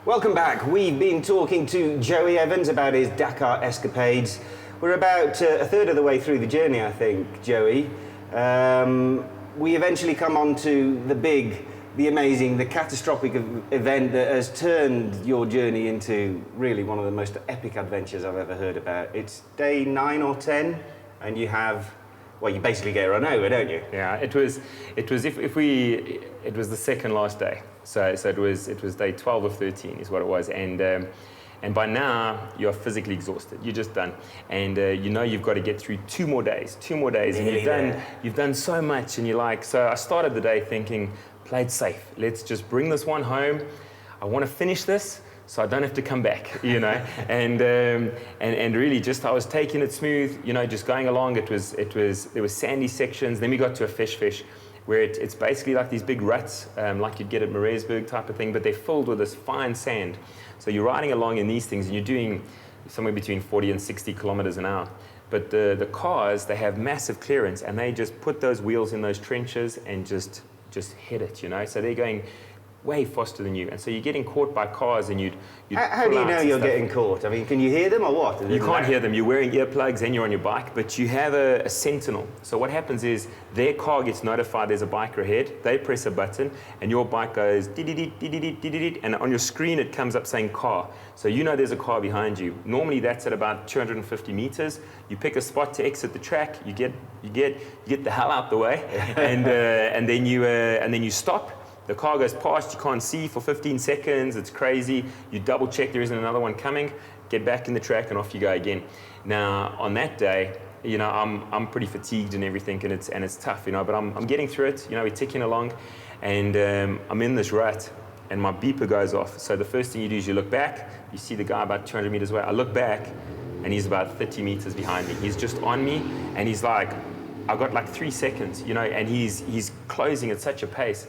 Welcome back. We've been talking to Joey Evans about his Dakar escapades. We're about a third of the way through the journey, I think, Joey. We eventually come on to the big, the amazing, the catastrophic event that has turned your journey into really one of the most epic adventures I've ever heard about. It's day 9 or 10, and you have, well, you basically get run over, don't you? Yeah, it was the second last day. So it was day 12 of 13 is what it was, and by now you're physically exhausted. You're just done, and you know you've got to get through two more days, and you've done so much, and you're like. So I started the day thinking, play it safe. Let's just bring this one home. I want to finish this, so I don't have to come back, you know. and really, just I was taking it smooth, you know, just going along. There was sandy sections. Then we got to a fish, where it's basically like these big ruts, like you'd get at Mareisburg type of thing, but they're filled with this fine sand. So you're riding along in these things, and you're doing somewhere between 40 and 60 kilometers an hour. But the cars, they have massive clearance, and they just put those wheels in those trenches and just hit it, you know. So they're going way faster than you, and so you're getting caught by cars, and you'd how do you know you're getting caught? I mean, can you hear them or what? You can't hear them. You're wearing earplugs and you're on your bike, but you have a sentinel. So what happens is their car gets notified there's a biker ahead. They press a button, and your bike goes dee-dee-dee, and on your screen it comes up saying car. So you know there's a car behind you. Normally that's at about 250 meters. You pick a spot to exit the track. You get the hell out the way, and then you stop. The car goes past, you can't see for 15 seconds, it's crazy. You double check there isn't another one coming, get back in the track, and off you go again. Now, on that day, you know, I'm pretty fatigued and everything, and it's tough, you know, but I'm getting through it. You know, we're ticking along, and I'm in this rut, and my beeper goes off. So the first thing you do is you look back, you see the guy about 200 meters away. I look back, and he's about 30 meters behind me. He's just on me, and he's like, I've got like 3 seconds, you know, and he's closing at such a pace.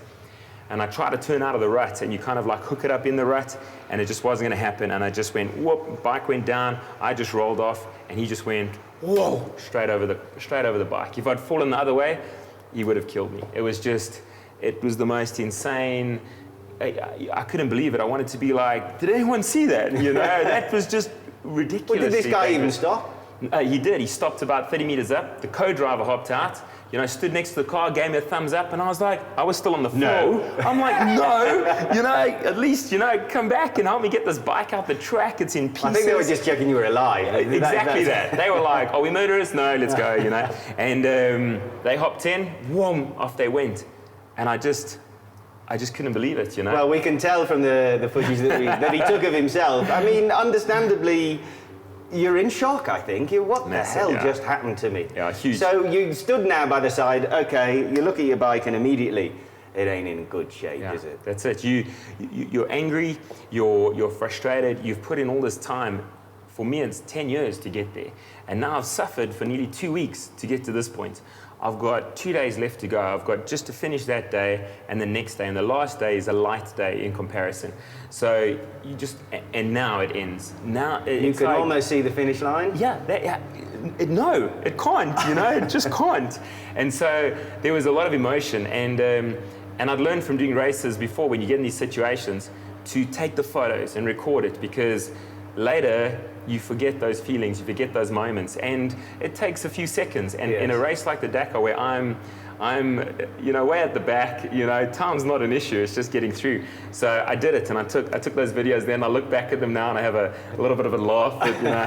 And I try to turn out of the rut, and you kind of like hook it up in the rut, and it just wasn't going to happen. And I just went, whoop, bike went down, I just rolled off, and he just went, whoa, straight over the bike. If I'd fallen the other way, he would have killed me. It was the most insane, I couldn't believe it. I wanted to be like, did anyone see that? You know, that was just ridiculous. Well, did this guy even stop? He did. He stopped about 30 meters up. The co-driver hopped out, you know, stood next to the car, gave me a thumbs up, and I was like, I was still on the floor. No. I'm like, no, you know, at least, you know, come back and help me get this bike out the track. It's in pieces. I think they were just checking you were alive. Exactly that. They were like, are we murderers? No, let's go, you know. And they hopped in, whoom, off they went. And I just couldn't believe it, you know. Well, we can tell from the footage that he took of himself. I mean, understandably, you're in shock, I think. What the hell just happened to me? Yeah, huge. So you stood now by the side, okay, you look at your bike and immediately, it ain't in good shape, is it? That's it. You're angry, you're frustrated, you've put in all this time. For me, it's 10 years to get there. And now I've suffered for nearly 2 weeks to get to this point. I've got 2 days left to go. I've got just to finish that day and the next day. And the last day is a light day in comparison. So and now it ends. Now you can almost see the finish line? Yeah. No, it can't, you know, it just can't. And so there was a lot of emotion. And I'd learned from doing races before, when you get in these situations, to take the photos and record it, because later you forget those feelings, you forget those moments, and it takes a few seconds. And in a race like the Dakar, where I'm you know, way at the back, you know, time's not an issue, it's just getting through. So I did it, and I took those videos then. I look back at them now and I have a little bit of a laugh at, you know,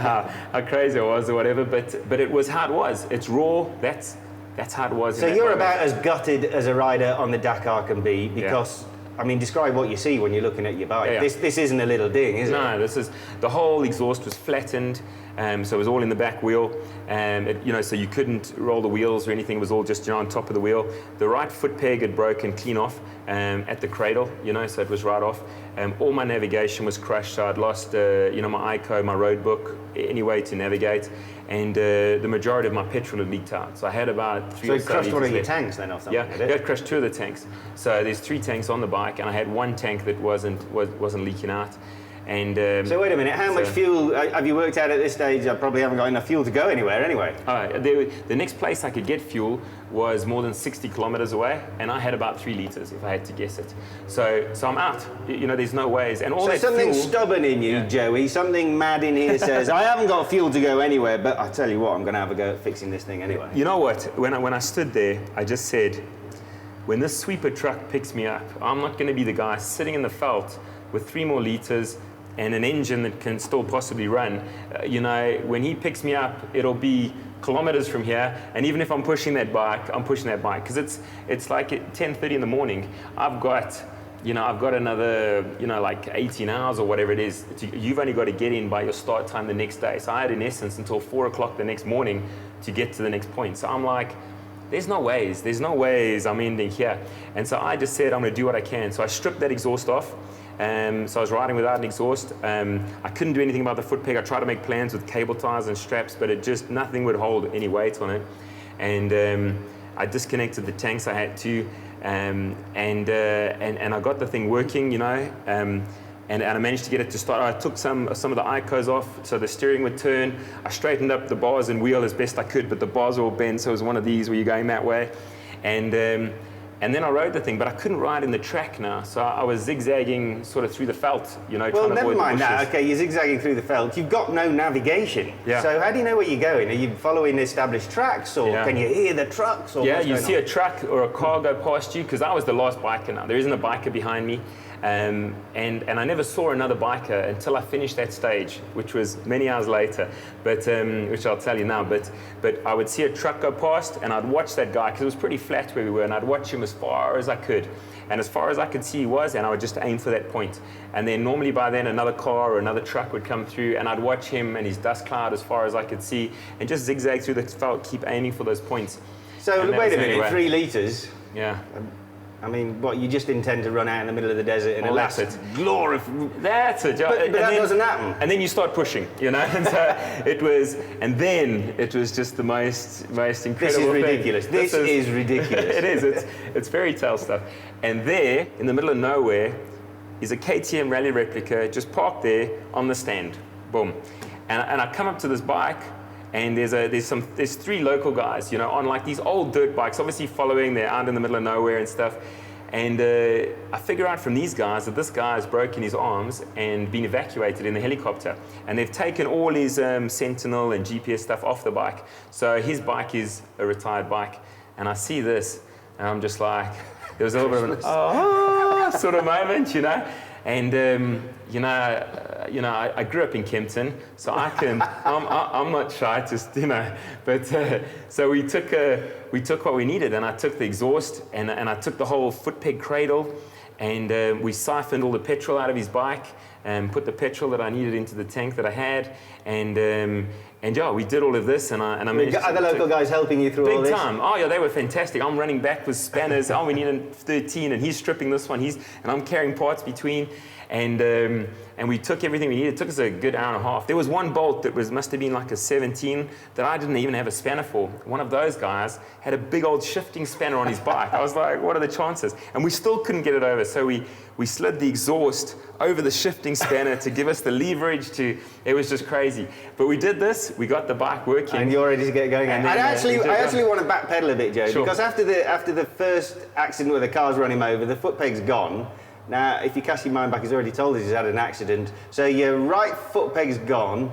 how crazy I was or whatever, but it was how it was. It's raw, that's how it was. So you're about as gutted as a rider on the Dakar can be, because I mean, describe what you see when you're looking at your bike. Yeah. This isn't a little ding, is it? No, the whole exhaust was flattened, so it was all in the back wheel. You know, so you couldn't roll the wheels or anything. It was all just, you know, on top of the wheel. The right foot peg had broken clean off at the cradle, you know, so it was right off. All my navigation was crushed, so I'd lost, you know, my ICO, my road book, any way to navigate. And the majority of my petrol had leaked out. So I had about 3 or 4 So you crushed one of your tanks then or something? Yeah, I crushed 2 of the tanks. So there's 3 tanks on the bike, and I had 1 tank that wasn't leaking out. And so wait a minute, how much fuel have you worked out at this stage? I probably haven't got enough fuel to go anywhere anyway. The next place I could get fuel was more than 60 kilometers away, and I had about 3 liters if I had to guess it. So I'm out. You know, there's no ways. And all so that something fuel, stubborn in you, Joey, something mad in here says, I haven't got fuel to go anywhere, but I tell you what, I'm going to have a go at fixing this thing anyway. You know what? When I stood there, I just said, when this sweeper truck picks me up, I'm not going to be the guy sitting in the veldt with 3 more liters and an engine that can still possibly run. You know, when he picks me up, it'll be kilometers from here, and even if I'm pushing that bike, I'm pushing that bike, because it's like at 10:30 in the morning. I've got another, like 18 hours or whatever it is. You've only got to get in by your start time the next day. So I had, in essence, until 4 o'clock the next morning to get to the next point. So I'm like, there's no ways I'm ending here. And so I just said, I'm going to do what I can. So I stripped that exhaust off. So I was riding without an exhaust. I couldn't do anything about the foot peg. I tried to make plans with cable ties and straps, but nothing would hold any weight on it. And I disconnected the tanks I had to, and I got the thing working, and I managed to get it to start. I took some of the ICOs off so the steering would turn. I straightened up the bars and wheel as best I could, but the bars were all bent, so it was one of these where you're going that way. And then I rode the thing, but I couldn't ride in the track now, so I was zigzagging sort of through the veldt, trying to avoid the bushes. Well, never mind that. Okay, you're zigzagging through the veldt. You've got no navigation. Yeah. So how do you know where you're going? Are you following established tracks, or can you hear the trucks? Or you see a truck or a car go past you, because I was the last biker now. There isn't a biker behind me. And I never saw another biker until I finished that stage, which was many hours later, but which I'll tell you now. But I would see a truck go past, and I'd watch that guy, because it was pretty flat where we were, and I'd watch him as far as I could. And as far as I could see he was, and I would just aim for that point. And then normally by then another car or another truck would come through, and I'd watch him and his dust cloud as far as I could see, and just zigzag through the veldt, keep aiming for those points. So wait a minute, 3 litres? Yeah. I mean, what, you just intend to run out in the middle of the desert in a last glorious... That's it. But that doesn't happen. And then you start pushing, And so it was just the most incredible This is ridiculous. thing. This is ridiculous. It is. It's fairy tale stuff. And there, in the middle of nowhere, is a KTM rally replica just parked there on the stand. Boom. And I come up to this bike, and there's 3 local guys, on like these old dirt bikes, obviously following, they're out in the middle of nowhere and stuff. And I figure out from these guys that this guy has broken his arms and been evacuated in the helicopter. And they've taken all his Sentinel and GPS stuff off the bike. So his bike is a retired bike. And I see this, and I'm just like, there was a little bit of an sort of moment, And I grew up in Kempton, so I'm not shy, But so we took what we needed, and I took the exhaust, and I took the whole foot peg cradle, and we siphoned all the petrol out of his bike, and put the petrol that I needed into the tank that I had, and yeah, we did all of this, and I managed. Are the local guys helping you through all this? Big time. Oh yeah, they were fantastic. I'm running back with spanners. Oh, we need a 13, and he's stripping this one. And I'm carrying parts between, and we took everything we needed. It took us a good hour and a half. There was one bolt that must have been like a 17 that I didn't even have a spanner for. One of those guys had a big old shifting spanner on his bike. I was like, what are the chances? And we still couldn't get it over. So we slid the exhaust over the shifting spanner to give us the leverage it was just crazy. But we did this, we got the bike working. And you're ready to get going. And I actually want to backpedal a bit, Joe, sure. Because after the first accident where the car's run him over, the foot peg's gone. Now, if you cast your mind back, he's already told us he's had an accident. So your right foot peg's gone,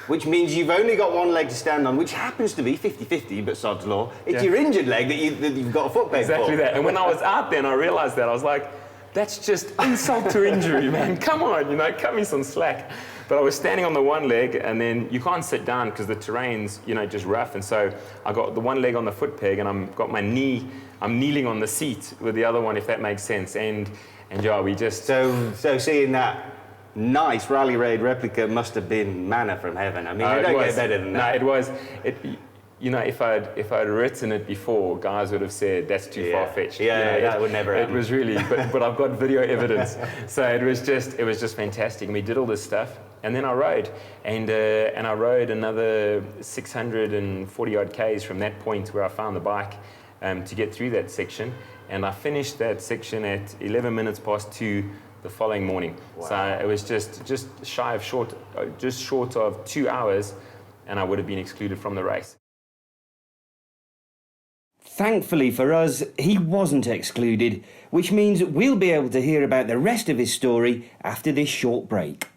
which means you've only got one leg to stand on, which happens to be 50-50, but sod's law. It's your injured leg that you've got a foot peg exactly for. That. And when I was out there and I realized that, I was like, that's just insult to injury, man. Come on, cut me some slack. But I was standing on the one leg, and then you can't sit down because the terrain's, just rough. And so I got the one leg on the foot peg, and I'm kneeling on the seat with the other one, if that makes sense. And yeah, we just... So seeing that nice Rally Raid replica must have been manna from heaven. I mean, you don't get better than that. No, it was... if I'd written it before, guys would have said that's too far-fetched. That would never happen. It was really, but I've got video evidence. So it was just fantastic. And we did all this stuff, and then I rode, and I rode another 640 odd k's from that point where I found the bike to get through that section. And I finished that section at 11 minutes past 2 the following morning. Wow. So it was just short of 2 hours, and I would have been excluded from the race. Thankfully for us, he wasn't excluded, which means we'll be able to hear about the rest of his story after this short break.